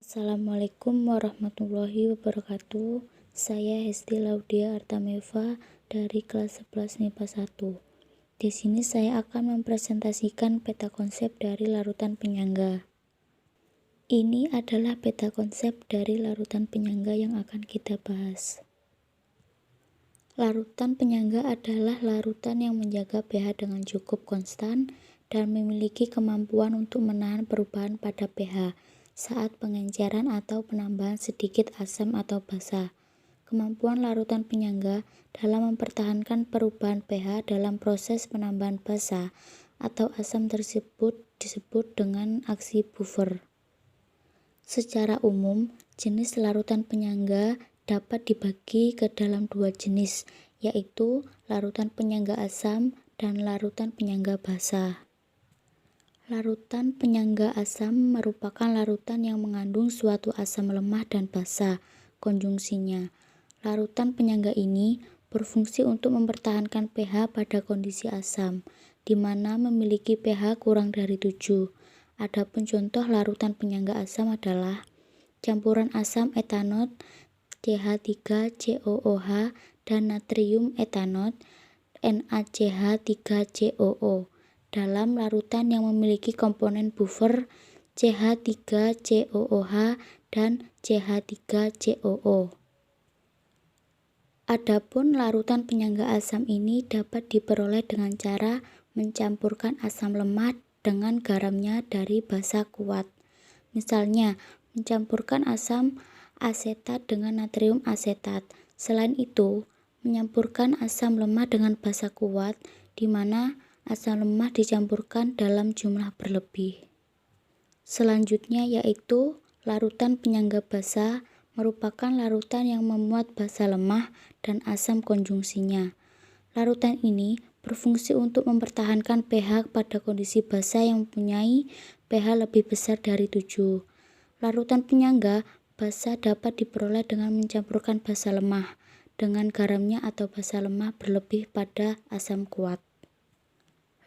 Assalamualaikum warahmatullahi wabarakatuh. Saya Hesti Laudia Artameva dari kelas 11 MIPA 1. Di sini saya akan mempresentasikan peta konsep dari larutan penyangga. Ini adalah peta konsep dari larutan penyangga yang akan kita bahas. Larutan penyangga adalah larutan yang menjaga pH dengan cukup konstan dan memiliki kemampuan untuk menahan perubahan pada pH saat pengenceran atau penambahan sedikit asam atau basa. Kemampuan larutan penyangga dalam mempertahankan perubahan pH dalam proses penambahan basa atau asam tersebut disebut dengan aksi buffer. Secara umum, jenis larutan penyangga dapat dibagi ke dalam dua jenis, yaitu larutan penyangga asam dan larutan penyangga basa. Larutan penyangga asam merupakan larutan yang mengandung suatu asam lemah dan basa, konjungsinya. Larutan penyangga ini berfungsi untuk mempertahankan pH pada kondisi asam, di mana memiliki pH kurang dari 7. Adapun contoh larutan penyangga asam adalah campuran asam etanot CH3COOH dan natrium etanot NaCH3COO dalam larutan yang memiliki komponen buffer CH3COOH dan CH3COO. Adapun larutan penyangga asam ini dapat diperoleh dengan cara mencampurkan asam lemah dengan garamnya dari basa kuat. Misalnya, mencampurkan asam asetat dengan natrium asetat. Selain itu, menyampurkan asam lemah dengan basa kuat, di mana asam lemah dicampurkan dalam jumlah berlebih. Selanjutnya yaitu larutan penyangga basa merupakan larutan yang memuat basa lemah dan asam konjungsinya. Larutan ini berfungsi untuk mempertahankan pH pada kondisi basa yang mempunyai pH lebih besar dari 7. Larutan penyangga basa dapat diperoleh dengan mencampurkan basa lemah dengan garamnya atau basa lemah berlebih pada asam kuat.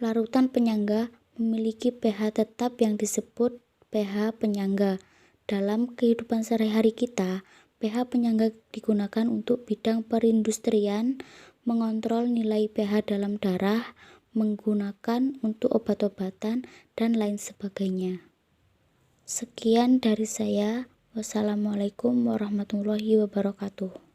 Larutan penyangga memiliki pH tetap yang disebut pH penyangga. Dalam kehidupan sehari-hari kita, pH penyangga digunakan untuk bidang perindustrian, mengontrol nilai pH dalam darah, menggunakan untuk obat-obatan, dan lain sebagainya. Sekian dari saya. Wassalamualaikum warahmatullahi wabarakatuh.